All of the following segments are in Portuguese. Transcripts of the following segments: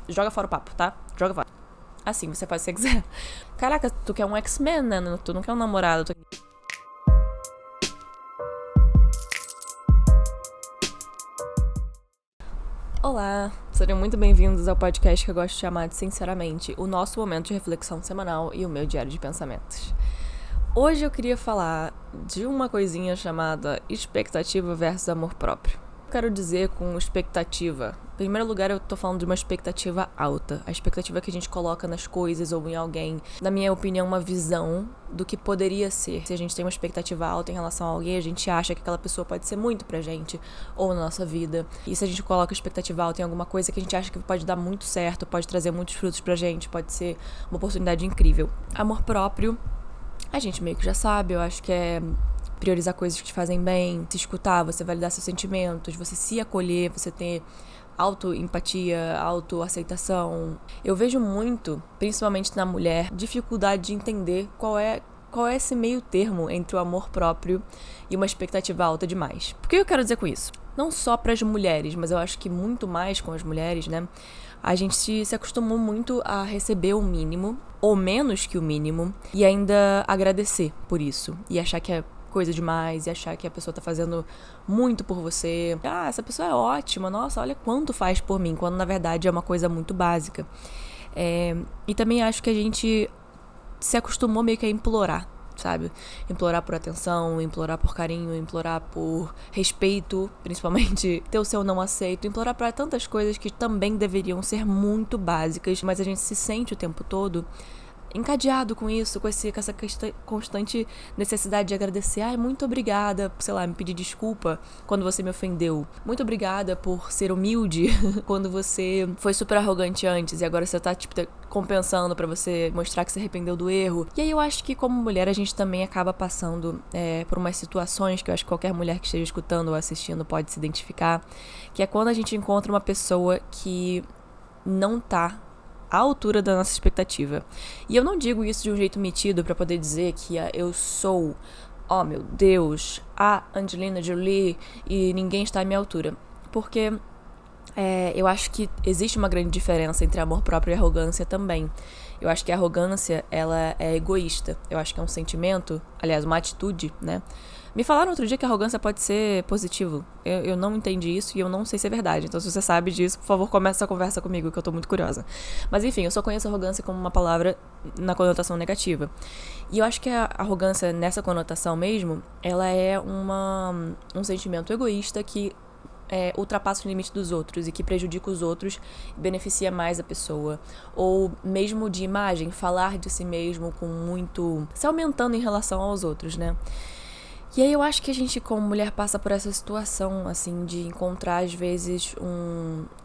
joga fora o papo, tá? Joga fora. Assim, você faz o que você quiser. Caraca, tu quer um X-Men, né? Tu não quer um namorado. Olá, sejam muito bem-vindos ao podcast que eu gosto de chamar de Sinceramente, o nosso momento de reflexão semanal e o meu diário de pensamentos. Hoje eu queria falar de uma coisinha chamada expectativa versus amor próprio. Quero dizer com expectativa. Em primeiro lugar, eu tô falando de uma expectativa alta. A expectativa que a gente coloca nas coisas ou em alguém. Na minha opinião, uma visão do que poderia ser. Se a gente tem uma expectativa alta em relação a alguém, a gente acha que aquela pessoa pode ser muito pra gente ou na nossa vida. E se a gente coloca expectativa alta em alguma coisa que a gente acha que pode dar muito certo, pode trazer muitos frutos pra gente, pode ser uma oportunidade incrível. Amor próprio, a gente meio que já sabe, eu acho que é priorizar coisas que te fazem bem, se escutar, você validar seus sentimentos, você se acolher, você ter autoempatia, autoaceitação. Eu vejo muito, principalmente na mulher, dificuldade de entender qual é esse meio termo entre o amor próprio e uma expectativa alta demais. Por que eu quero dizer com isso? Não só para as mulheres, mas eu acho que muito mais com as mulheres, né? A gente se acostumou muito a receber o mínimo, ou menos que o mínimo, e ainda agradecer por isso. E achar que é coisa demais, e achar que a pessoa tá fazendo muito por você. Ah, essa pessoa é ótima, nossa, olha quanto faz por mim, quando na verdade é uma coisa muito básica. E também acho que a gente se acostumou meio que a implorar, sabe? Implorar por atenção, implorar por carinho, implorar por respeito, principalmente ter o seu não aceito, implorar para tantas coisas que também deveriam ser muito básicas, mas a gente se sente o tempo todo encadeado com isso, com essa constante necessidade de agradecer. Ai, muito obrigada, sei lá, me pedir desculpa quando você me ofendeu. Muito obrigada por ser humilde quando você foi super arrogante antes e agora você tá, tipo, compensando pra você mostrar que se arrependeu do erro. E aí eu acho que como mulher a gente também acaba passando por umas situações que eu acho que qualquer mulher que esteja escutando ou assistindo pode se identificar, que é quando a gente encontra uma pessoa que não tá à altura da nossa expectativa. E eu não digo isso de um jeito metido pra poder dizer que eu sou, oh meu Deus, a Angelina Jolie e ninguém está à minha altura. Porque eu acho que existe uma grande diferença entre amor próprio e arrogância também. Eu acho que a arrogância, ela é egoísta. Eu acho que é um sentimento, aliás, uma atitude, né? Me falaram outro dia que a arrogância pode ser positivo. Eu não entendi isso e eu não sei se é verdade. Então, se você sabe disso, por favor, comece essa conversa comigo, que eu tô muito curiosa. Mas, enfim, eu só conheço arrogância como uma palavra na conotação negativa. E eu acho que a arrogância, nessa conotação mesmo, ela é um sentimento egoísta que ultrapassa o limite dos outros e que prejudica os outros e beneficia mais a pessoa. Ou mesmo de imagem, falar de si mesmo com muito... se aumentando em relação aos outros, né? E aí eu acho que a gente como mulher passa por essa situação, assim, de encontrar às vezes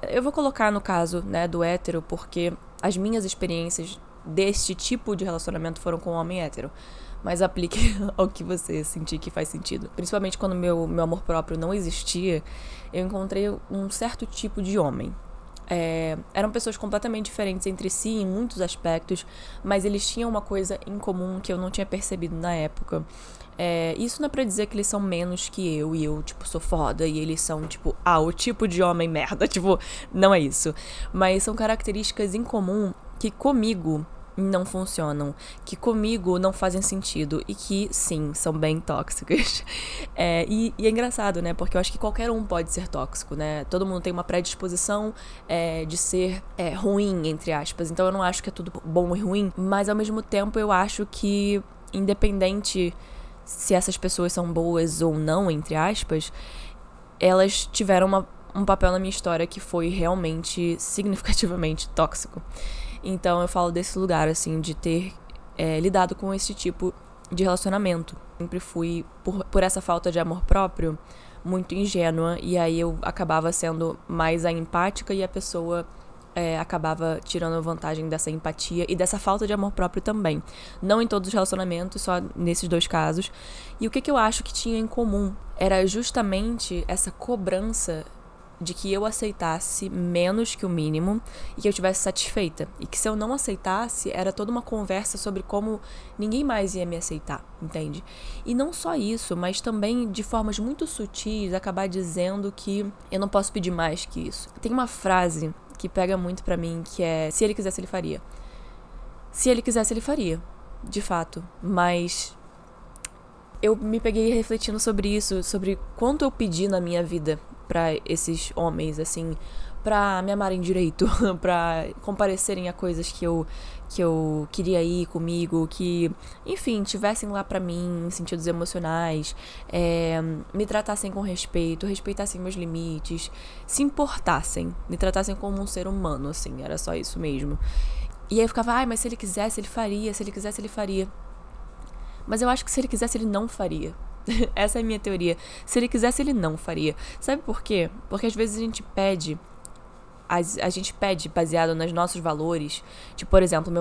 eu vou colocar no caso, né, do hétero, porque as minhas experiências deste tipo de relacionamento foram com um homem hétero. Mas aplique ao que você sentir que faz sentido. Principalmente quando meu amor próprio não existia, eu encontrei um certo tipo de homem. Eram pessoas completamente diferentes entre si em muitos aspectos, mas eles tinham uma coisa em comum que eu não tinha percebido na época. Isso não é pra dizer que eles são menos que eu e eu, tipo, sou foda e eles são, tipo, o tipo de homem merda, tipo, não é isso. Mas são características em comum que comigo não funcionam, que comigo não fazem sentido e que, sim, são bem tóxicas. E é engraçado, né? Porque eu acho que qualquer um pode ser tóxico, né? Todo mundo tem uma predisposição de ser ruim, entre aspas. Então eu não acho que é tudo bom e ruim, mas ao mesmo tempo eu acho que, independente se essas pessoas são boas ou não, entre aspas, elas tiveram um papel na minha história que foi realmente significativamente tóxico. Então eu falo desse lugar, assim, de ter lidado com esse tipo de relacionamento. Sempre fui, por essa falta de amor próprio, muito ingênua, e aí eu acabava sendo mais a empática e a pessoa acabava tirando vantagem dessa empatia e dessa falta de amor próprio também. Não em todos os relacionamentos, só nesses dois casos. E o que eu acho que tinha em comum era justamente essa cobrança de que eu aceitasse menos que o mínimo e que eu estivesse satisfeita. E que se eu não aceitasse, era toda uma conversa sobre como ninguém mais ia me aceitar, entende? E não só isso, mas também de formas muito sutis acabar dizendo que eu não posso pedir mais que isso. Tem uma frase que pega muito pra mim, que é: se ele quisesse, ele faria. Se ele quisesse, ele faria, de fato. Mas eu me peguei refletindo sobre isso, sobre quanto eu pedi na minha vida pra esses homens, assim, pra me amarem direito, pra comparecerem a coisas que eu queria ir comigo, que, enfim, tivessem lá pra mim em sentidos emocionais, me tratassem com respeito, respeitassem meus limites, se importassem, me tratassem como um ser humano, assim, era só isso mesmo. E aí eu ficava: mas se ele quisesse, ele faria, se ele quisesse, ele faria. Mas eu acho que se ele quisesse, ele não faria. Essa é a minha teoria. Se ele quisesse, ele não faria. Sabe por quê? Porque às vezes a gente pede baseado nos nossos valores. Tipo, por exemplo,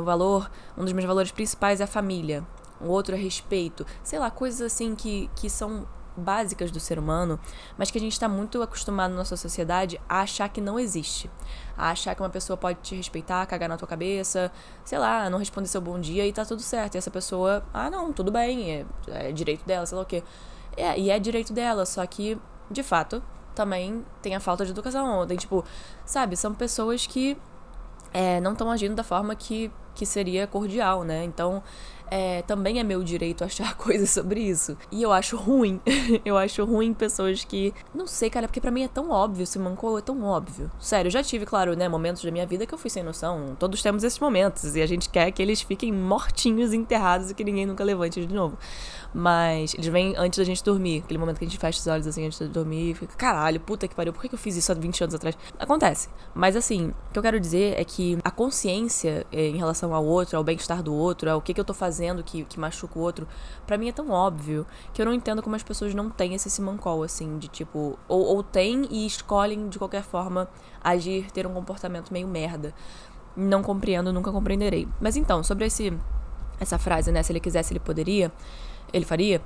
um dos meus valores principais é a família. O outro é respeito. Sei lá, coisas assim que são básicas do ser humano, mas que a gente tá muito acostumado na nossa sociedade a achar que não existe. A achar que uma pessoa pode te respeitar, cagar na tua cabeça, sei lá, não responder seu bom dia e tá tudo certo. E essa pessoa, não, tudo bem, é direito dela, sei lá o quê. E é direito dela, só que, de fato, também tem a falta de educação. Tem, tipo, sabe, são pessoas que não estão agindo da forma que seria cordial, né? Então, também é meu direito achar coisas sobre isso. E eu acho ruim. Eu acho ruim pessoas que... Não sei, cara, porque pra mim é tão óbvio. Se mancou, é tão óbvio. Sério, eu já tive, claro, né, momentos da minha vida que eu fui sem noção. Todos temos esses momentos. E a gente quer que eles fiquem mortinhos, enterrados e que ninguém nunca levante de novo. Mas eles vêm antes da gente dormir. Aquele momento que a gente fecha os olhos assim antes de dormir e fica: caralho, puta que pariu, por que eu fiz isso há 20 anos atrás? Acontece. Mas assim, o que eu quero dizer é que a consciência em relação ao outro, ao bem-estar do outro, ao que eu tô fazendo que machuca o outro, pra mim é tão óbvio que eu não entendo como as pessoas não têm esse simancol, assim, de tipo, ou têm e escolhem de qualquer forma agir, ter um comportamento meio merda. Não compreendo, nunca compreenderei. Mas então, sobre essa frase, né, se ele quisesse, ele poderia, ele faria,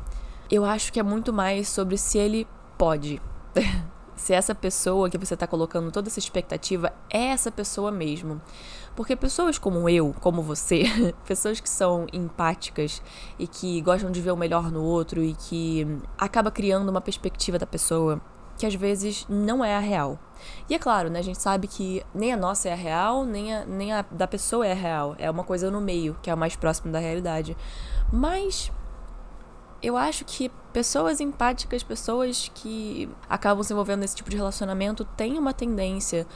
eu acho que é muito mais sobre se ele pode. Se essa pessoa que você tá colocando toda essa expectativa é essa pessoa mesmo. Porque pessoas como eu, como você, pessoas que são empáticas e que gostam de ver o melhor no outro e que acaba criando uma perspectiva da pessoa que às vezes não é a real. E é claro, né, a gente sabe que nem a nossa é a real, nem a da pessoa é a real. É uma coisa no meio, que é o mais próximo da realidade. Mas eu acho que pessoas empáticas, pessoas que acabam se envolvendo nesse tipo de relacionamento, têm uma tendência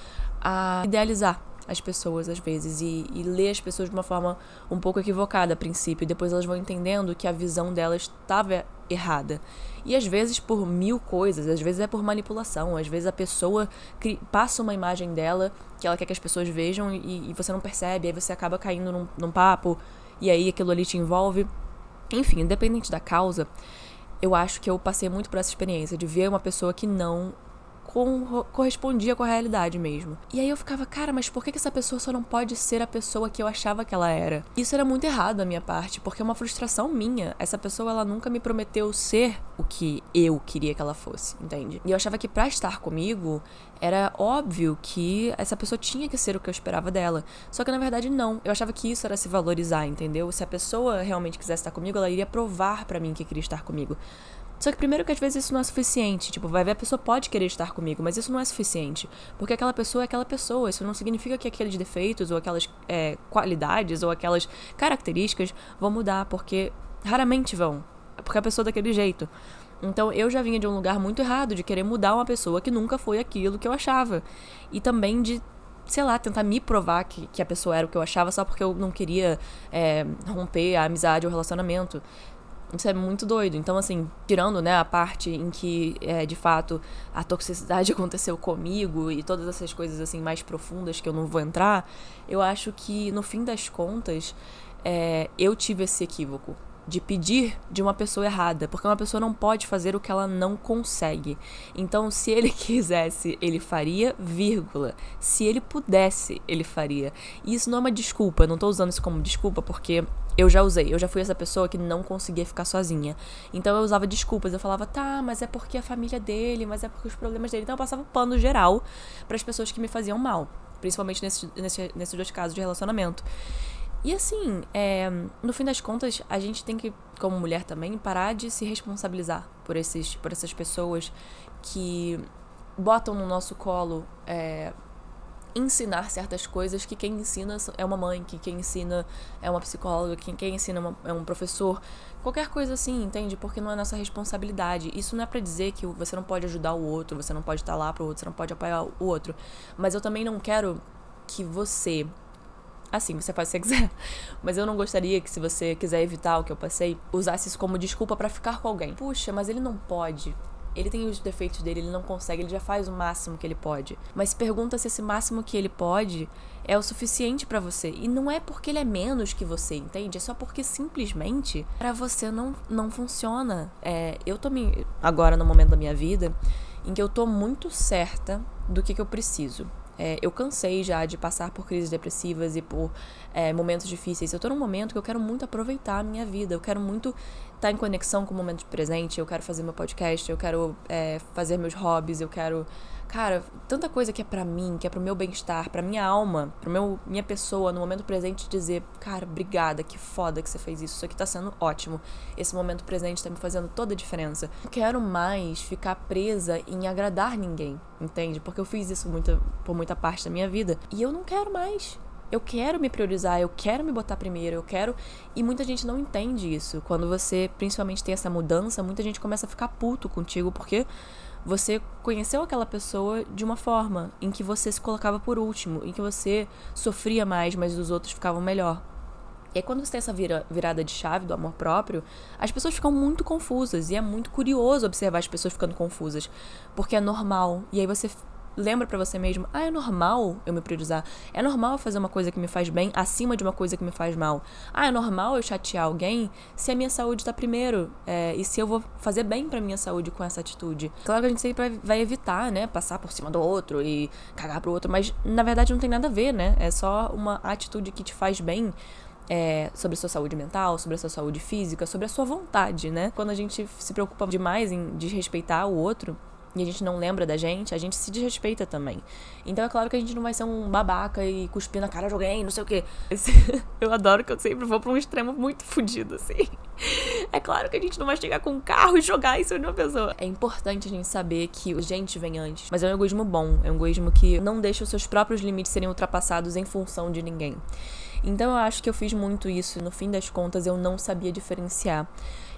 a idealizar as pessoas às vezes e ler as pessoas de uma forma um pouco equivocada a princípio, e depois elas vão entendendo que a visão delas estava errada. E às vezes por mil coisas, às vezes é por manipulação, às vezes a pessoa passa uma imagem dela que ela quer que as pessoas vejam e você não percebe, aí você acaba caindo num papo e aí aquilo ali te envolve. Enfim, independente da causa, eu acho que eu passei muito por essa experiência de ver uma pessoa que não correspondia com a realidade mesmo. E aí eu ficava: cara, mas por que essa pessoa só não pode ser a pessoa que eu achava que ela era? Isso era muito errado da minha parte, porque é uma frustração minha. Essa pessoa, ela nunca me prometeu ser o que eu queria que ela fosse, entende? E eu achava que pra estar comigo, era óbvio que essa pessoa tinha que ser o que eu esperava dela. Só que na verdade não. Eu achava que isso era se valorizar, entendeu? Se a pessoa realmente quisesse estar comigo, ela iria provar pra mim que queria estar comigo. Só que primeiro que às vezes isso não é suficiente. Tipo, vai ver, a pessoa pode querer estar comigo, mas isso não é suficiente. Porque aquela pessoa é aquela pessoa. Isso não significa que aqueles defeitos ou aquelas qualidades ou aquelas características vão mudar, porque raramente vão. Porque a pessoa é daquele jeito. Então eu já vinha de um lugar muito errado, de querer mudar uma pessoa que nunca foi aquilo que eu achava. E também de, sei lá, tentar me provar que a pessoa era o que eu achava só porque eu não queria romper a amizade ou o relacionamento. Isso é muito doido. Então, assim, tirando, né, a parte em que, de fato, a toxicidade aconteceu comigo e todas essas coisas, assim, mais profundas que eu não vou entrar, eu acho que, no fim das contas, eu tive esse equívoco de pedir de uma pessoa errada, porque uma pessoa não pode fazer o que ela não consegue. Então, se ele quisesse, ele faria, vírgula. Se ele pudesse, ele faria. E isso não é uma desculpa, eu não tô usando isso como desculpa, porque eu já fui essa pessoa que não conseguia ficar sozinha. Então eu usava desculpas, eu falava: tá, mas é porque a família dele, mas é porque os problemas dele. Então eu passava pano geral para as pessoas que me faziam mal, principalmente nesses dois casos de relacionamento. E assim, no fim das contas, a gente tem que, como mulher também, parar de se responsabilizar por essas pessoas que botam no nosso colo ensinar certas coisas que quem ensina é uma mãe, que quem ensina é uma psicóloga, que quem ensina é um professor, qualquer coisa assim, entende? Porque não é nossa responsabilidade. Isso não é pra dizer que você não pode ajudar o outro, você não pode estar lá pro outro, você não pode apoiar o outro, mas eu também não quero que você, assim, você faz o que você quiser, mas eu não gostaria que, se você quiser evitar o que eu passei, usasse isso como desculpa pra ficar com alguém. Puxa, mas ele não pode. Ele tem os defeitos dele, ele não consegue, ele já faz o máximo que ele pode. Mas pergunta se esse máximo que ele pode é o suficiente pra você. E não é porque ele é menos que você, entende? É só porque simplesmente pra você não funciona. Eu tô agora no momento da minha vida em que eu tô muito certa do que eu preciso. Eu cansei já de passar por crises depressivas e por momentos difíceis. Eu tô num momento que eu quero muito aproveitar a minha vida. Eu quero muito estar em conexão com o momento presente. Eu quero fazer meu podcast, eu quero fazer meus hobbies, eu quero... Cara, tanta coisa que é pra mim, que é pro meu bem-estar, pra minha alma, minha pessoa, no momento presente, dizer, cara, obrigada, que foda que você fez isso aqui tá sendo ótimo. Esse momento presente tá me fazendo toda a diferença. Não quero mais ficar presa em agradar ninguém, entende? Porque eu fiz isso por muita parte da minha vida. E eu não quero mais. Eu quero me priorizar, eu quero me botar primeiro, eu quero... E muita gente não entende isso. Quando você, principalmente, tem essa mudança, muita gente começa a ficar puto contigo, porque... você conheceu aquela pessoa de uma forma em que você se colocava por último, em que você sofria mais, mas os outros ficavam melhor. E aí, quando você tem essa virada de chave do amor próprio, as pessoas ficam muito confusas. E é muito curioso observar as pessoas ficando confusas, porque é normal. E aí você lembra pra você mesmo, é normal eu me priorizar. É normal eu fazer uma coisa que me faz bem acima de uma coisa que me faz mal. É normal eu chatear alguém se a minha saúde tá primeiro. E se eu vou fazer bem pra minha saúde com essa atitude. Claro que a gente sempre vai evitar, né, passar por cima do outro e cagar pro outro, mas na verdade não tem nada a ver, né? É só uma atitude que te faz bem. Sobre a sua saúde mental, sobre a sua saúde física, sobre a sua vontade, né? Quando a gente se preocupa demais em desrespeitar o outro e a gente não lembra da gente, a gente se desrespeita também. Então é claro que a gente não vai ser um babaca e cuspir na cara de alguém, não sei o quê. Eu adoro que eu sempre vou pra um extremo muito fodido, assim. É claro que a gente não vai chegar com um carro e jogar isso em uma pessoa. É importante a gente saber que a gente vem antes. Mas é um egoísmo bom, é um egoísmo que não deixa os seus próprios limites serem ultrapassados em função de ninguém. Então eu acho que eu fiz muito isso. No fim das contas, eu não sabia diferenciar.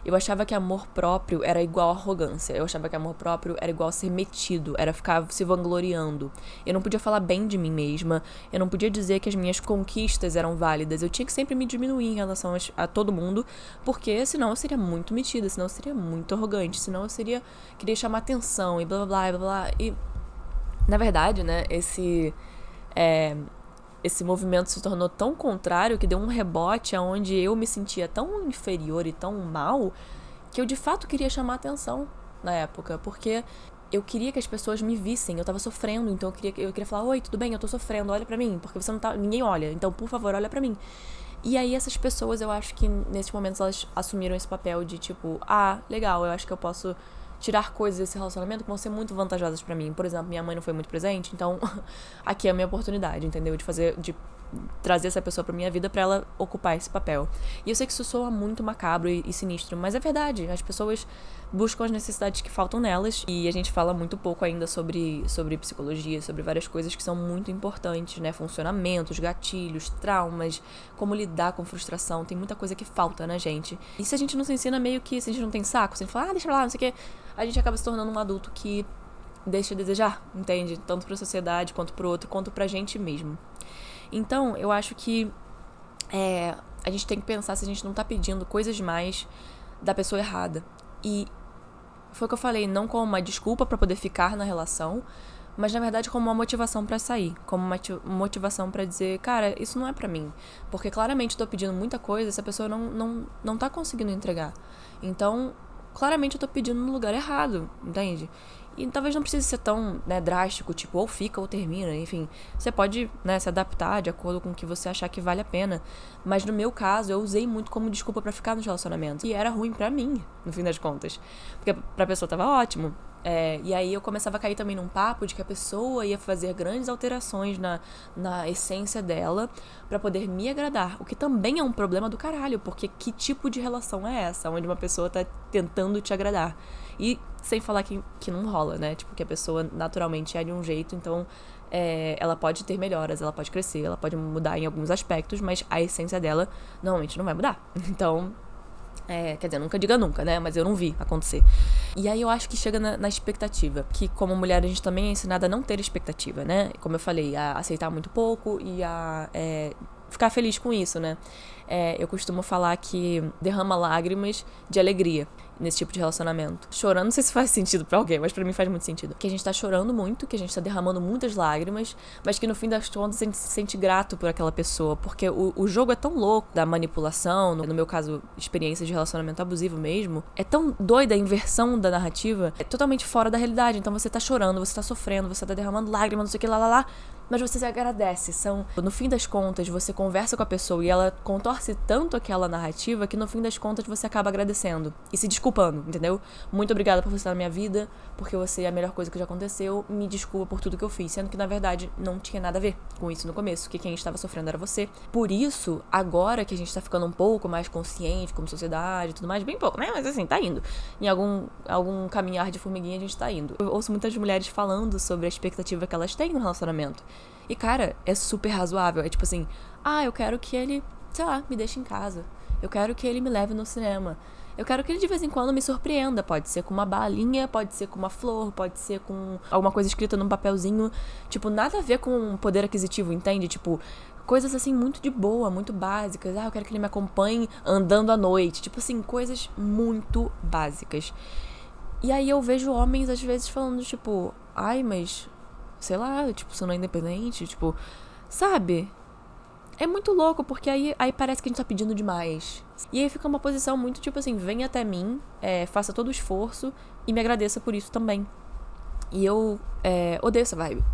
Eu achava que amor próprio era igual arrogância. Eu achava que amor próprio era igual ser metido, era ficar se vangloriando. Eu não podia falar bem de mim mesma, eu não podia dizer que as minhas conquistas eram válidas. Eu tinha que sempre me diminuir em relação a todo mundo, porque senão eu seria muito metida, senão eu seria muito arrogante, senão eu queria chamar atenção e blá blá blá blá. E, na verdade, né, esse movimento se tornou tão contrário que deu um rebote onde eu me sentia tão inferior e tão mal que eu de fato queria chamar atenção na época, porque eu queria que as pessoas me vissem, eu tava sofrendo, então eu queria falar, oi, tudo bem, eu tô sofrendo, olha pra mim, porque você não tá, ninguém olha, então por favor, olha pra mim. E aí essas pessoas, eu acho que nesses momentos elas assumiram esse papel de tipo, legal, eu acho que eu posso tirar coisas desse relacionamento que vão ser muito vantajosas pra mim. Por exemplo, minha mãe não foi muito presente, então aqui é a minha oportunidade, entendeu? De trazer essa pessoa pra minha vida pra ela ocupar esse papel. E eu sei que isso soa muito macabro e sinistro, mas é verdade. As pessoas buscam as necessidades que faltam nelas e a gente fala muito pouco ainda sobre psicologia, sobre várias coisas que são muito importantes, né? Funcionamentos, gatilhos, traumas, como lidar com frustração. Tem muita coisa que falta na gente. E se a gente não se ensina, meio que, se a gente não tem saco, se a gente fala, deixa pra lá, não sei o quê, a gente acaba se tornando um adulto que deixa a desejar, entende? Tanto pra sociedade, quanto pro outro, quanto pra gente mesmo. Então, eu acho que a gente tem que pensar se a gente não tá pedindo coisas demais da pessoa errada. E foi o que eu falei, não como uma desculpa pra poder ficar na relação, mas na verdade como uma motivação pra sair, como uma motivação pra dizer, cara, isso não é pra mim, porque claramente eu tô pedindo muita coisa, essa pessoa não tá conseguindo entregar. Então, claramente eu tô pedindo no lugar errado, entende? E talvez não precise ser tão, né, drástico, tipo, ou fica ou termina, enfim. Você pode, né, se adaptar de acordo com o que você achar que vale a pena. Mas no meu caso, eu usei muito como desculpa pra ficar no relacionamento. E era ruim pra mim, no fim das contas. Porque pra pessoa tava ótimo. E aí eu começava a cair também num papo de que a pessoa ia fazer grandes alterações na essência dela pra poder me agradar. O que também é um problema do caralho, porque que tipo de relação é essa? Onde uma pessoa tá tentando te agradar. E sem falar que não rola, né? Tipo, que a pessoa naturalmente é de um jeito, então ela pode ter melhoras, ela pode crescer, ela pode mudar em alguns aspectos, mas a essência dela normalmente não vai mudar. Então... quer dizer, nunca diga nunca, né? Mas eu não vi acontecer. E aí eu acho que chega na expectativa. Que como mulher a gente também é ensinada a não ter expectativa, né? Como eu falei, a aceitar muito pouco e a ficar feliz com isso, né? Eu costumo falar que derrama lágrimas de alegria nesse tipo de relacionamento. Chorando, não sei se faz sentido pra alguém, mas pra mim faz muito sentido. Que a gente tá chorando muito, que a gente tá derramando muitas lágrimas, mas que no fim das contas a gente se sente grato por aquela pessoa, porque o jogo é tão louco da manipulação, no meu caso, experiência de relacionamento abusivo mesmo, é tão doida a inversão da narrativa, é totalmente fora da realidade. Então você tá chorando, você tá sofrendo, você tá derramando lágrimas, não sei o que, lá, mas você se agradece. No fim das contas, você conversa com a pessoa e ela contorce tanto aquela narrativa que no fim das contas você acaba agradecendo e se desculpando, entendeu? Muito obrigada por você estar na minha vida, porque você é a melhor coisa que já aconteceu, me desculpa por tudo que eu fiz, sendo que na verdade não tinha nada a ver com isso no começo, que quem estava sofrendo era você. Por isso, agora que a gente tá ficando um pouco mais consciente como sociedade e tudo mais, bem pouco, né? Mas assim, tá indo. Em algum caminhar de formiguinha a gente tá indo. Eu ouço muitas mulheres falando sobre a expectativa que elas têm no relacionamento. E, cara, é super razoável. É tipo assim, eu quero que ele, sei lá, me deixe em casa. Eu quero que ele me leve no cinema. Eu quero que ele de vez em quando me surpreenda. Pode ser com uma balinha, pode ser com uma flor, pode ser com alguma coisa escrita num papelzinho. Tipo, nada a ver com poder aquisitivo, entende? Tipo, coisas assim muito de boa, muito básicas. Eu quero que ele me acompanhe andando à noite. Tipo assim, coisas muito básicas. E aí eu vejo homens às vezes falando, tipo, mas... sei lá, tipo, você não é independente, tipo, sabe? É muito louco, porque aí parece que a gente tá pedindo demais. E aí fica uma posição muito tipo assim, venha até mim, faça todo o esforço e me agradeça por isso também. E eu odeio essa vibe.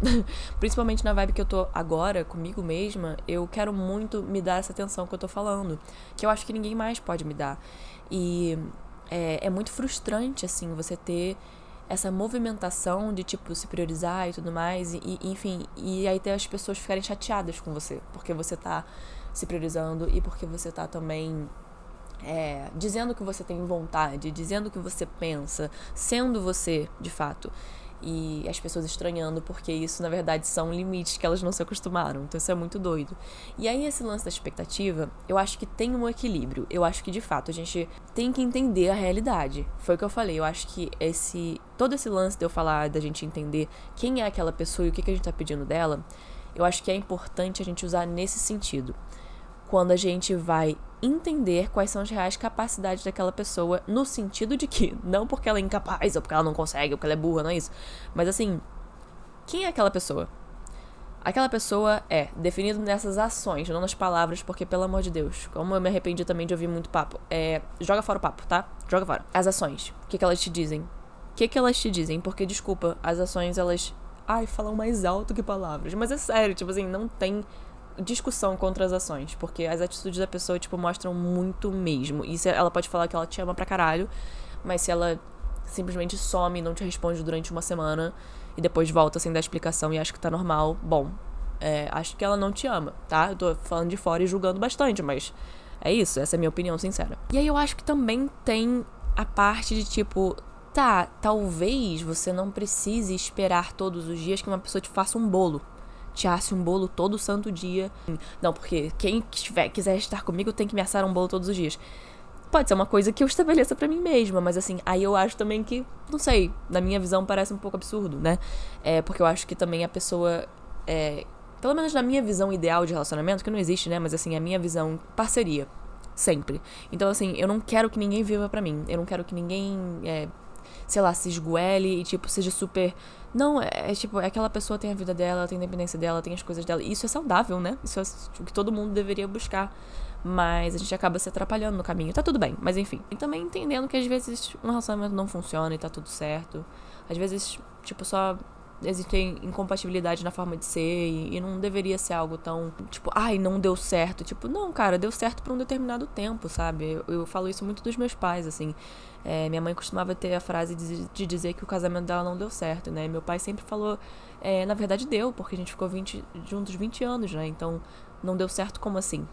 Principalmente na vibe que eu tô agora, comigo mesma, eu quero muito me dar essa atenção que eu tô falando, que eu acho que ninguém mais pode me dar. E é muito frustrante, assim, você ter essa movimentação de, tipo, se priorizar e tudo mais, enfim, e aí ter as pessoas ficarem chateadas com você, porque você tá se priorizando e porque você tá também dizendo que você tem vontade, dizendo que você pensa, sendo você, de fato. E as pessoas estranhando, porque isso, na verdade, são limites que elas não se acostumaram. Então isso é muito doido. E aí esse lance da expectativa, eu acho que tem um equilíbrio. Eu acho que, de fato, a gente tem que entender a realidade. Foi o que eu falei. Eu acho que todo esse lance de eu falar, da gente entender quem é aquela pessoa e o que a gente tá pedindo dela, eu acho que é importante a gente usar nesse sentido. Quando a gente vai entender quais são as reais capacidades daquela pessoa, no sentido de que, não porque ela é incapaz, ou porque ela não consegue, ou porque ela é burra, não é isso. Mas assim, quem é aquela pessoa? Aquela pessoa é definida nessas ações, não nas palavras, porque, pelo amor de Deus, como eu me arrependi também de ouvir muito papo, joga fora o papo, tá? Joga fora. As ações, o que elas te dizem? O que elas te dizem? Porque, desculpa, as ações, elas, falam mais alto que palavras. Mas é sério, tipo assim, não tem discussão contra as ações, porque as atitudes da pessoa, tipo, mostram muito mesmo. E ela pode falar que ela te ama pra caralho, mas se ela simplesmente some e não te responde durante uma semana e depois volta sem dar explicação e acha que tá normal, bom, acho que ela não te ama, tá? Eu tô falando de fora e julgando bastante, mas é isso, essa é a minha opinião sincera. E aí eu acho que também tem a parte de, tipo, talvez você não precise esperar todos os dias que uma pessoa te faça um bolo. Te asse um bolo todo santo dia. Não, porque quem quiser estar comigo tem que me assar um bolo todos os dias. Pode ser uma coisa que eu estabeleça pra mim mesma, mas assim, aí eu acho também que, não sei, na minha visão parece um pouco absurdo, né? Porque eu acho que também a pessoa, pelo menos na minha visão ideal de relacionamento, que não existe, né? Mas assim, a minha visão, parceria, sempre. Então assim, eu não quero que ninguém viva pra mim. Eu não quero que ninguém, sei lá, se esgoele e, tipo, seja super... Não, tipo, aquela pessoa tem a vida dela, tem a independência dela, tem as coisas dela. Isso é saudável, né? Isso é o que todo mundo deveria buscar. Mas a gente acaba se atrapalhando no caminho. Tá tudo bem, mas enfim. E também entendendo que às vezes um relacionamento não funciona e tá tudo certo. Às vezes, tipo, só existem incompatibilidades na forma de ser e não deveria ser algo tão, tipo, ai, não deu certo. Tipo, não, cara, deu certo por um determinado tempo, sabe? Eu falo isso muito dos meus pais, assim. Minha mãe costumava ter a frase de dizer que o casamento dela não deu certo, né? Meu pai sempre falou, na verdade deu, porque a gente ficou juntos 20 anos, né? Então, não deu certo como assim?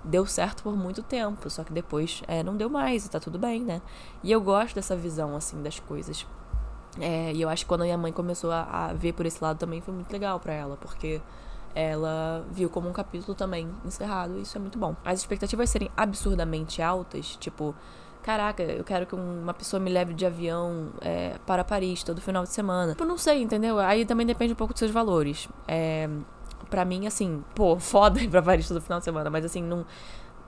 Deu certo por muito tempo, só que depois não deu mais e tá tudo bem, né? E eu gosto dessa visão, assim, das coisas. E eu acho que quando a minha mãe começou a ver por esse lado também foi muito legal pra ela, porque ela viu como um capítulo também encerrado, e isso é muito bom. As expectativas serem absurdamente altas, tipo, caraca, eu quero que uma pessoa me leve de avião para Paris todo final de semana. Tipo, não sei, entendeu? Aí também depende um pouco dos seus valores. Pra mim, assim, foda ir pra Paris todo final de semana, mas assim, não...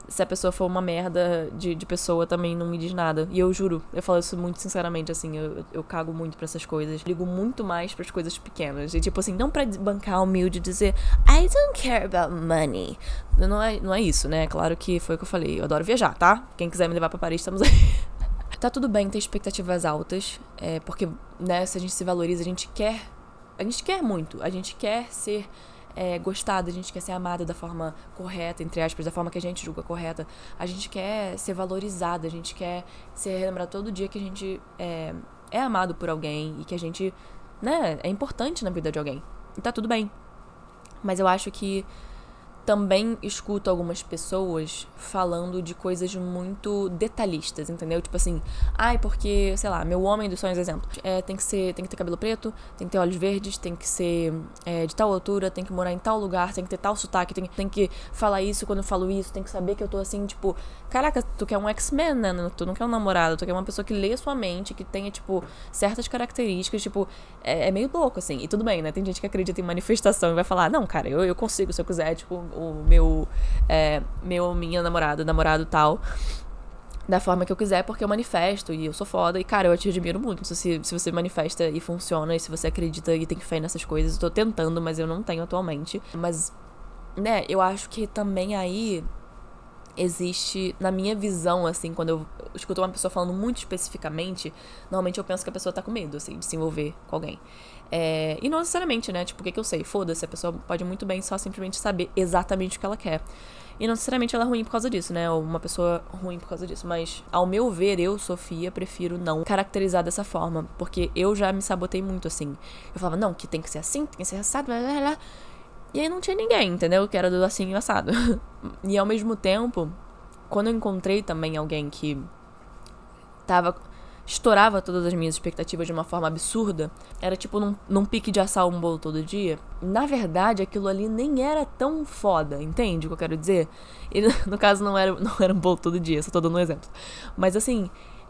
Se a pessoa for uma merda de pessoa, também não me diz nada. E eu juro, eu falo isso muito sinceramente, assim, eu cago muito pra essas coisas. Ligo muito mais pras coisas pequenas. E tipo assim, não pra bancar humilde e dizer I don't care about money. Não é isso, né? Claro que foi o que eu falei. Eu adoro viajar, tá? Quem quiser me levar pra Paris, estamos aí. Tá tudo bem ter expectativas altas, porque, né, se a gente se valoriza, a gente quer muito. A gente quer ser... gostada, a gente quer ser amada da forma correta, entre aspas, da forma que a gente julga correta. A gente quer ser valorizada, a gente quer ser relembrado todo dia que a gente é amado por alguém e que a gente, né, é importante na vida de alguém. E tá tudo bem. Mas eu acho que também escuto algumas pessoas falando de coisas muito detalhistas, entendeu? Tipo assim, porque, sei lá, meu homem dos sonhos, exemplo, tem que ter cabelo preto, tem que ter olhos verdes, tem que ser de tal altura, tem que morar em tal lugar, tem que ter tal sotaque, tem que falar isso quando eu falo isso, tem que saber que eu tô assim, tipo, caraca, tu quer um X-Men, né? Tu não quer um namorado, tu quer uma pessoa que lê sua mente, que tenha, tipo, certas características, tipo, é meio louco, assim. E tudo bem, né? Tem gente que acredita em manifestação e vai falar, não, cara, eu consigo, se eu quiser, tipo, minha namorado tal, da forma que eu quiser, porque eu manifesto e eu sou foda. E, cara, eu te admiro muito se você manifesta e funciona, e se você acredita e tem fé nessas coisas. Eu tô tentando, mas eu não tenho atualmente. Mas, né, eu acho que também aí existe, na minha visão, assim, quando eu escuto uma pessoa falando muito especificamente, normalmente eu penso que a pessoa tá com medo, assim, de se envolver com alguém. E não necessariamente, né? Tipo, o que eu sei? Foda-se, a pessoa pode muito bem só simplesmente saber exatamente o que ela quer. E não necessariamente ela é ruim por causa disso, né? Ou uma pessoa ruim por causa disso. Mas, ao meu ver, eu, Sofia, prefiro não caracterizar dessa forma. Porque eu já me sabotei muito, assim. Eu falava, não, que tem que ser assim, tem que ser assado, blá, blá, blá. E aí não tinha ninguém, entendeu? Que era do assim e assado. E ao mesmo tempo, quando eu encontrei também alguém que estourava todas as minhas expectativas de uma forma absurda, era tipo num pique de assar um bolo todo dia. Na verdade, aquilo ali nem era tão foda, entende o que eu quero dizer? E, no caso, não era um bolo todo dia, só tô dando um exemplo. Mas assim,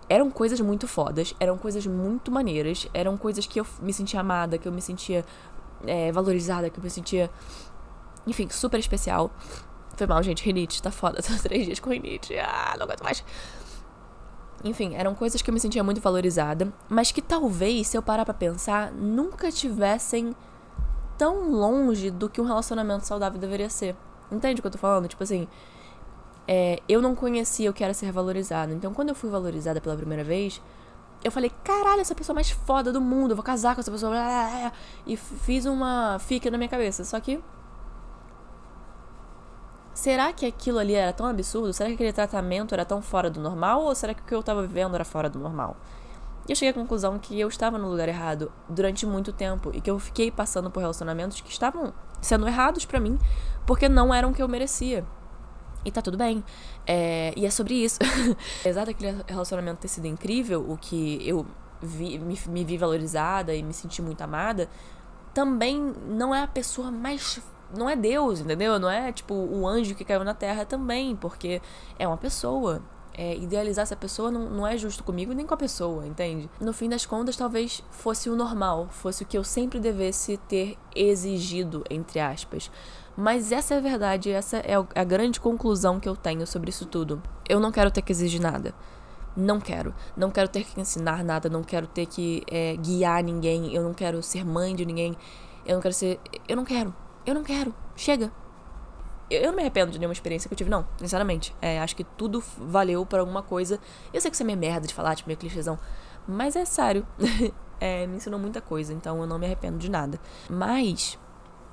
eram coisas muito fodas, eram coisas muito maneiras, eram coisas que eu me sentia amada, que eu me sentia valorizada, que eu me sentia, enfim, super especial. Foi mal, gente, rinite, tá foda, tô 3 dias com rinite, não aguento mais. Enfim, eram coisas que eu me sentia muito valorizada, mas que talvez, se eu parar pra pensar, nunca tivessem tão longe do que um relacionamento saudável deveria ser. Entende o que eu tô falando? Tipo assim, eu não conhecia o que era ser valorizada. Então, quando eu fui valorizada pela primeira vez, eu falei, caralho, essa pessoa mais foda do mundo, eu vou casar com essa pessoa. E fiz uma fica na minha cabeça. Só que, será que aquilo ali era tão absurdo? Será que aquele tratamento era tão fora do normal? Ou será que o que eu tava vivendo era fora do normal? E eu cheguei à conclusão que eu estava no lugar errado durante muito tempo. E que eu fiquei passando por relacionamentos que estavam sendo errados pra mim, porque não eram o que eu merecia. E tá tudo bem. E é sobre isso. Apesar daquele relacionamento ter sido incrível, o que eu me vi valorizada e me senti muito amada, também não é a pessoa mais... Não é Deus, entendeu? Não é, tipo, o anjo que caiu na terra também, porque é uma pessoa. Idealizar essa pessoa não é justo comigo nem com a pessoa, entende? No fim das contas, talvez fosse o normal, fosse o que eu sempre devesse ter exigido, entre aspas. Mas essa é a verdade, essa é a grande conclusão que eu tenho sobre isso tudo. Eu não quero ter que exigir nada. Não quero. Não quero ter que ensinar nada, não quero ter que guiar ninguém, eu não quero ser mãe de ninguém, eu não quero ser... Eu não quero. Chega. Eu não me arrependo de nenhuma experiência que eu tive, não. Sinceramente. Acho que tudo valeu por alguma coisa. Eu sei que isso é meio merda de falar, tipo, meio clichêzão. Mas é sério. me ensinou muita coisa, então eu não me arrependo de nada. Mas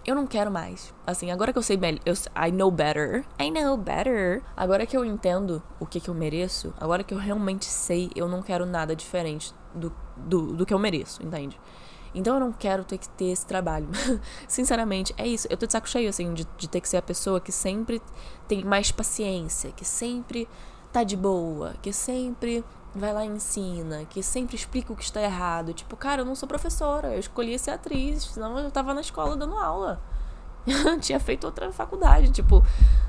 eu não quero mais. Assim, agora que eu sei melhor, I know better. Agora que eu entendo o que eu mereço, agora que eu realmente sei, eu não quero nada diferente do que eu mereço, entende? Então eu não quero ter que ter esse trabalho. Sinceramente, é isso. Eu tô de saco cheio, assim, de ter que ser a pessoa que sempre tem mais paciência, que sempre tá de boa, que sempre vai lá e ensina, que sempre explica o que está errado. Tipo, cara, eu não sou professora, eu escolhi ser atriz, senão eu tava na escola dando aula. Tinha feito outra faculdade, tipo,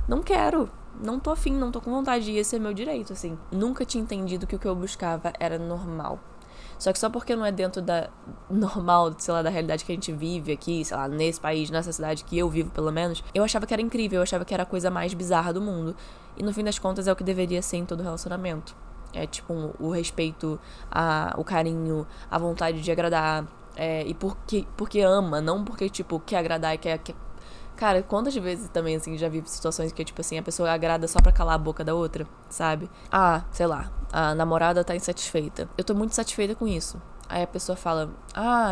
não quero, não tô afim, não tô com vontade, e esse é meu direito, assim. Nunca tinha entendido que o que eu buscava era normal. Só que só porque não é dentro da normal, sei lá, da realidade que a gente vive aqui, sei lá, nesse país, nessa cidade que eu vivo, pelo menos, eu achava que era incrível, eu achava que era a coisa mais bizarra do mundo. E no fim das contas é o que deveria ser em todo relacionamento. É tipo o respeito, o carinho, a vontade de agradar, e porque ama, não porque, tipo, quer agradar e quer. Cara, quantas vezes também, assim, já vi situações que, tipo assim, a pessoa agrada só pra calar a boca da outra, sabe? Sei lá, a namorada tá insatisfeita. Eu tô muito satisfeita com isso. Aí a pessoa fala,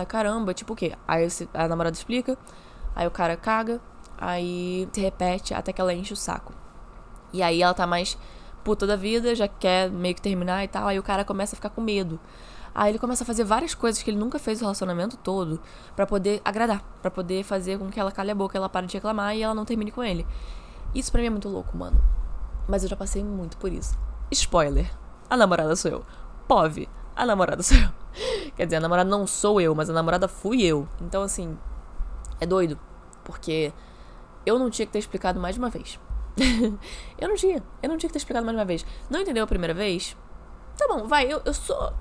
caramba, tipo o quê? Aí a namorada explica, aí o cara caga, aí se repete até que ela enche o saco. E aí ela tá mais puta da vida, já quer meio que terminar e tal, aí o cara começa a ficar com medo. Aí ele começa a fazer várias coisas que ele nunca fez o relacionamento todo pra poder agradar, pra poder fazer com que ela cale a boca, ela pare de reclamar e ela não termine com ele. Isso pra mim é muito louco, mano. Mas eu já passei muito por isso. Spoiler, a namorada sou eu. POV, a namorada sou eu. Quer dizer, a namorada não sou eu, mas a namorada fui eu. Então, assim, é doido, porque eu não tinha que ter explicado mais de uma vez. Eu não tinha que ter explicado mais de uma vez. Não entendeu a primeira vez? Tá bom, vai, eu sou...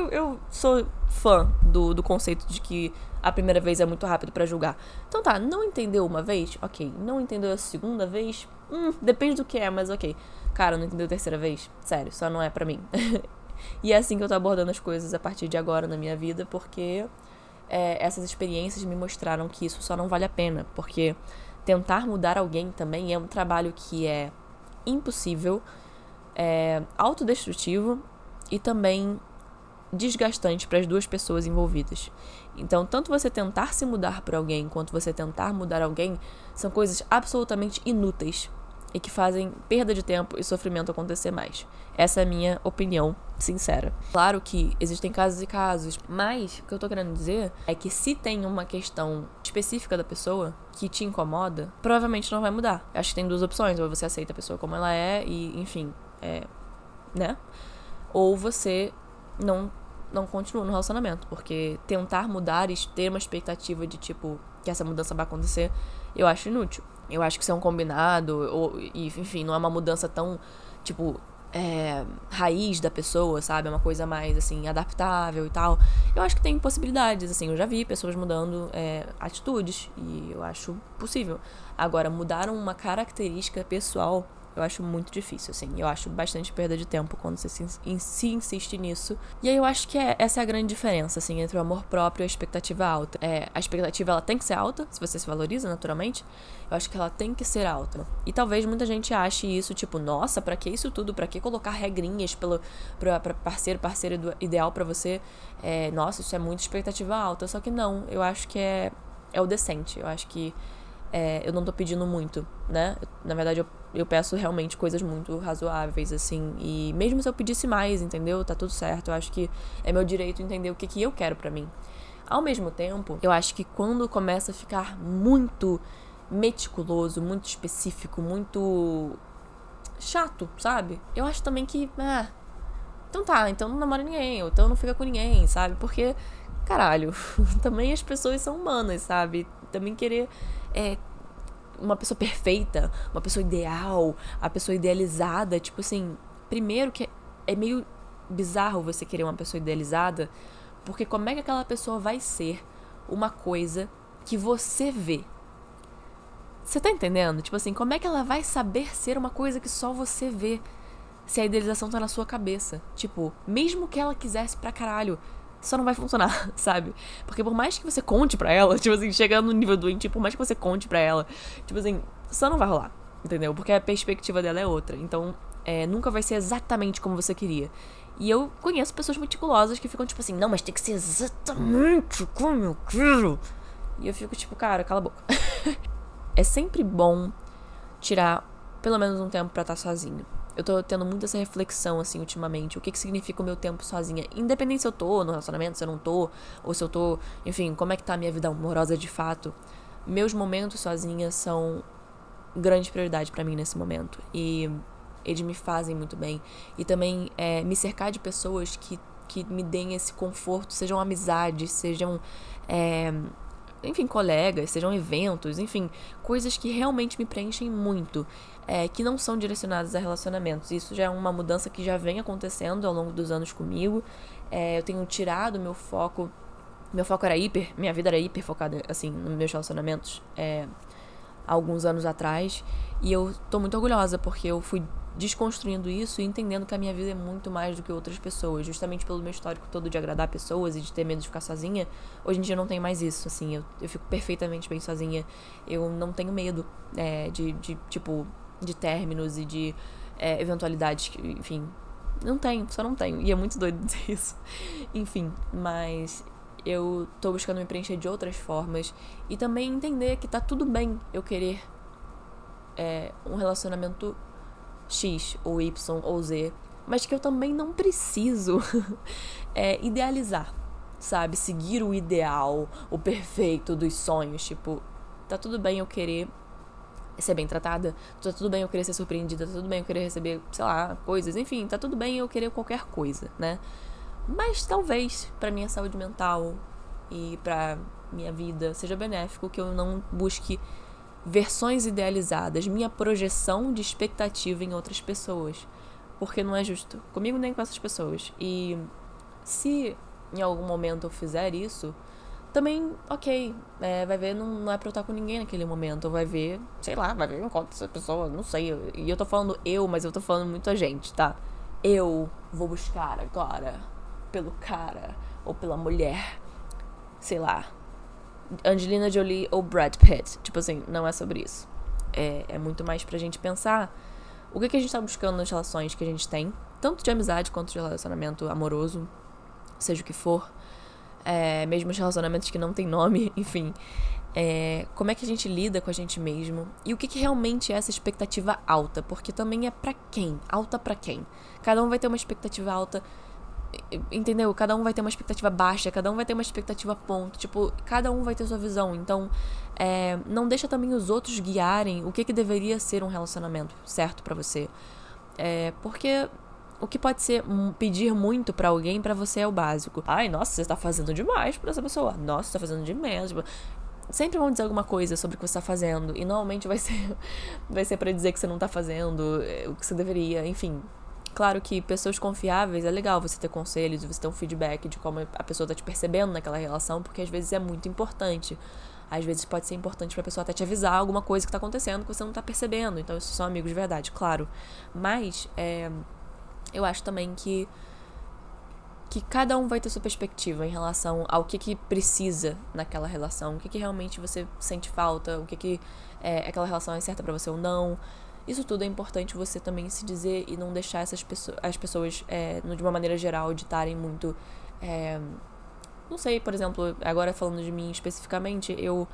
eu sou fã do conceito de que a primeira vez é muito rápido pra julgar. Então tá, não entendeu uma vez? Ok. Não entendeu a segunda vez? Depende do que é, mas ok. Cara, não entendeu a terceira vez? Sério, só não é pra mim. E é assim que eu tô abordando as coisas a partir de agora na minha vida, porque essas experiências me mostraram que isso só não vale a pena. Porque tentar mudar alguém também é um trabalho que é impossível, autodestrutivo e também desgastante para as duas pessoas envolvidas. Então, tanto você tentar se mudar por alguém quanto você tentar mudar alguém são coisas absolutamente inúteis e que fazem perda de tempo e sofrimento acontecer mais. Essa é a minha opinião sincera. Claro que existem casos e casos, mas o que eu tô querendo dizer é que se tem uma questão específica da pessoa que te incomoda, provavelmente não vai mudar. Eu acho que tem duas opções, ou você aceita a pessoa como ela é e, enfim, né? Ou você não continua no relacionamento, porque tentar mudar e ter uma expectativa de, tipo, que essa mudança vai acontecer, eu acho inútil. Eu acho que isso é um combinado, e, enfim, não é uma mudança tão, tipo, raiz da pessoa, sabe? É uma coisa mais, assim, adaptável e tal. Eu acho que tem possibilidades, assim, eu já vi pessoas mudando atitudes, e eu acho possível. Agora, mudar uma característica pessoal, eu acho muito difícil, assim. Eu acho bastante perda de tempo quando você se insiste nisso. E aí eu acho que essa é a grande diferença, assim, entre o amor próprio e a expectativa alta. A expectativa, ela tem que ser alta, se você se valoriza, naturalmente. Eu acho que ela tem que ser alta. E talvez muita gente ache isso, tipo, nossa, pra que isso tudo? Pra que colocar regrinhas pra parceiro ideal pra você? Nossa, isso é muito expectativa alta. Só que não, eu acho que é o decente. Eu acho que eu não tô pedindo muito, né? Na verdade, eu peço realmente coisas muito razoáveis, assim. E mesmo se eu pedisse mais, entendeu? Tá tudo certo. Eu acho que é meu direito entender o que eu quero pra mim. Ao mesmo tempo, eu acho que quando começa a ficar muito meticuloso, muito específico, muito chato, sabe? Eu acho também que, então tá, então não namora ninguém, ou então não fica com ninguém, sabe? Porque, caralho, também as pessoas são humanas, sabe? Também querer uma pessoa perfeita, uma pessoa ideal, a pessoa idealizada, tipo assim, primeiro que é meio bizarro você querer uma pessoa idealizada, porque como é que aquela pessoa vai ser uma coisa que você vê? Você tá entendendo? Tipo assim, como é que ela vai saber ser uma coisa que só você vê se a idealização tá na sua cabeça? Tipo, mesmo que ela quisesse pra caralho, só não vai funcionar, sabe? Porque por mais que você conte pra ela, tipo assim, chegando no nível doente, por mais que você conte pra ela, tipo assim, só não vai rolar, entendeu? Porque a perspectiva dela é outra. Então, Nunca vai ser exatamente como você queria. E eu conheço pessoas meticulosas que ficam tipo assim, não, mas tem que ser exatamente como eu quero. E eu fico tipo, cara, cala a boca. É sempre bom tirar pelo menos um tempo pra estar sozinho. Eu tô tendo muito essa reflexão, assim, ultimamente. O que significa o meu tempo sozinha? Independente se eu tô no relacionamento, se eu não tô, ou se eu tô, enfim, como é que tá a minha vida amorosa de fato. Meus momentos sozinha são grande prioridade pra mim nesse momento. E eles me fazem muito bem. E também me cercar de pessoas que me deem esse conforto, sejam amizades, sejam, enfim, colegas, sejam eventos, enfim, coisas que realmente me preenchem muito, que não são direcionadas a relacionamentos. Isso já é uma mudança que já vem acontecendo ao longo dos anos comigo. Eu tenho tirado meu foco era minha vida era hiper focada, assim, nos meus relacionamentos, há alguns anos atrás, e eu tô muito orgulhosa, porque eu fui desconstruindo isso e entendendo que a minha vida é muito mais do que outras pessoas, justamente pelo meu histórico todo de agradar pessoas e de ter medo de ficar sozinha. Hoje em dia eu não tenho mais isso, assim, eu fico perfeitamente bem sozinha, eu não tenho medo de términos e de eventualidades que, enfim, só não tenho, e é muito doido dizer isso, enfim, mas eu tô buscando me preencher de outras formas e também entender que tá tudo bem eu querer um relacionamento X ou Y ou Z, mas que eu também não preciso idealizar, sabe? Seguir o ideal, o perfeito dos sonhos, tipo, tá tudo bem eu querer ser bem tratada, tá tudo bem eu querer ser surpreendida, tá tudo bem eu querer receber, sei lá, coisas, enfim, tá tudo bem eu querer qualquer coisa, né? Mas talvez pra minha saúde mental e pra minha vida seja benéfico que eu não busque versões idealizadas, minha projeção de expectativa em outras pessoas, porque não é justo comigo nem com essas pessoas. E se em algum momento eu fizer isso, também, ok, vai ver, não é pra eu estar com ninguém naquele momento, ou vai ver, sei lá, vai ver enquanto essa pessoa, não sei, e eu tô falando mas eu tô falando muito a gente, tá? Eu vou buscar agora pelo cara ou pela mulher, sei lá, Angelina Jolie ou Brad Pitt. Tipo assim, não é sobre isso. É muito mais pra gente pensar o que a gente tá buscando nas relações que a gente tem, tanto de amizade quanto de relacionamento amoroso, seja o que for, mesmo os relacionamentos que não tem nome, enfim. Como é que a gente lida com a gente mesmo e o que realmente é essa expectativa alta, porque também é pra quem? Alta pra quem? Cada um vai ter uma expectativa alta, entendeu? Cada um vai ter uma expectativa baixa, cada um vai ter uma expectativa ponto, tipo, cada um vai ter sua visão, então não deixa também os outros guiarem o que deveria ser um relacionamento certo pra você, porque o que pode ser pedir muito pra alguém, pra você é o básico. Ai, nossa, você tá fazendo demais pra essa pessoa, nossa, você tá fazendo demais, tipo, sempre vão dizer alguma coisa sobre o que você tá fazendo, e normalmente vai ser pra dizer que você não tá fazendo o que você deveria, enfim. Claro que pessoas confiáveis, é legal você ter conselhos, você ter um feedback de como a pessoa tá te percebendo naquela relação, porque às vezes é muito importante. Às vezes pode ser importante pra pessoa até te avisar alguma coisa que tá acontecendo que você não tá percebendo. Então, isso são amigos de verdade, claro. Mas, eu acho também que cada um vai ter sua perspectiva em relação ao que precisa naquela relação, o que realmente você sente falta, o que aquela relação é certa pra você ou não. Isso tudo é importante você também se dizer e não deixar as pessoas, de uma maneira geral, ditarem muito. Não sei, por exemplo, agora falando de mim especificamente, eu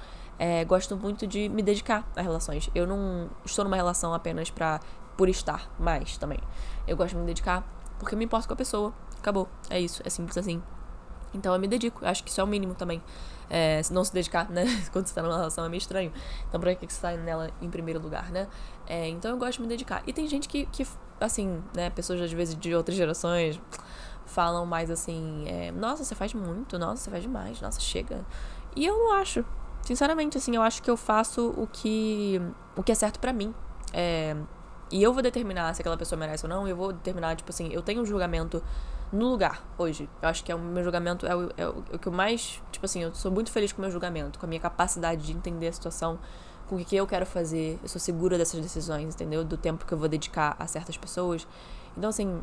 gosto muito de me dedicar a relações. Eu não estou numa relação apenas por estar mais também. Eu gosto de me dedicar porque eu me importo com a pessoa. Acabou. É isso. É simples assim. Então eu me dedico. Eu acho que isso é o mínimo também. Se não se dedicar, né? Quando você tá numa relação é meio estranho. Então pra que você tá nela em primeiro lugar, né? Então eu gosto de me dedicar. E tem gente que assim, né? Pessoas às vezes de outras gerações falam mais assim, nossa, você faz muito, nossa, você faz demais, nossa, chega. E eu não acho. Sinceramente, assim, eu acho que eu faço o que é certo pra mim. E eu vou determinar se aquela pessoa merece ou não. Eu vou determinar, tipo assim, eu tenho um julgamento no lugar, hoje. Eu acho que o meu julgamento é o que eu mais... Tipo assim, eu sou muito feliz com o meu julgamento, com a minha capacidade de entender a situação, com o que eu quero fazer. Eu sou segura dessas decisões, entendeu? Do tempo que eu vou dedicar a certas pessoas. Então, assim,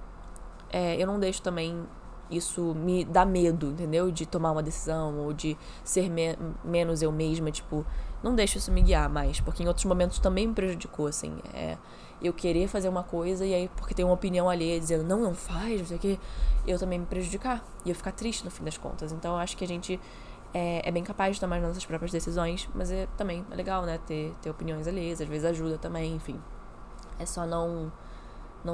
eu não deixo também isso me dar medo, entendeu? De tomar uma decisão ou de ser menos eu mesma, tipo... não deixo isso me guiar mais, porque em outros momentos também me prejudicou, assim, eu querer fazer uma coisa e aí, porque tem uma opinião alheia dizendo, não faz, não sei o que, eu também me prejudicar, e eu ficar triste no fim das contas. Então eu acho que a gente é bem capaz de tomar as nossas próprias decisões, mas também é legal, né, ter opiniões alheias, às vezes ajuda também, enfim. É só não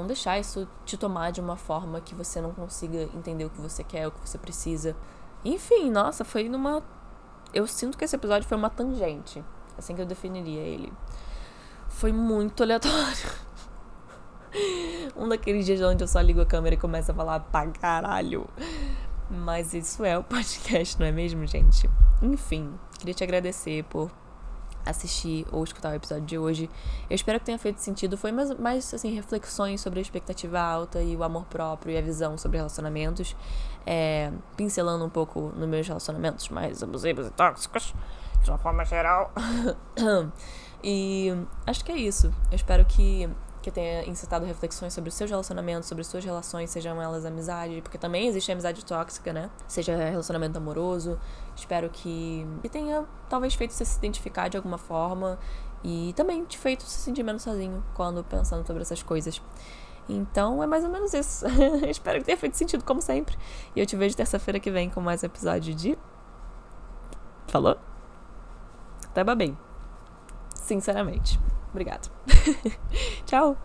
deixar isso te tomar de uma forma que você não consiga entender o que você quer, o que você precisa. Enfim, nossa, foi numa... Eu sinto que esse episódio foi uma tangente, assim que eu definiria ele. Foi muito aleatório. Um daqueles dias onde eu só ligo a câmera e começo a falar pra caralho. Mas isso é o podcast, não é mesmo, gente? Enfim, queria te agradecer por assistir ou escutar o episódio de hoje. Eu espero que tenha feito sentido. Foi mais assim, reflexões sobre a expectativa alta e o amor próprio e a visão sobre relacionamentos. Pincelando um pouco nos meus relacionamentos mais abusivos e tóxicos, de uma forma geral. E acho que é isso. Eu espero que tenha incitado reflexões sobre os seus relacionamentos, sobre as suas relações, sejam elas amizade, porque também existe amizade tóxica, né? Seja relacionamento amoroso. Espero que tenha, talvez, feito você se identificar de alguma forma e também te feito se sentir menos sozinho quando pensando sobre essas coisas. Então, é mais ou menos isso. Espero que tenha feito sentido, como sempre. E eu te vejo terça-feira que vem com mais um episódio de... Falou? Até babei. Sinceramente. Obrigada. Tchau.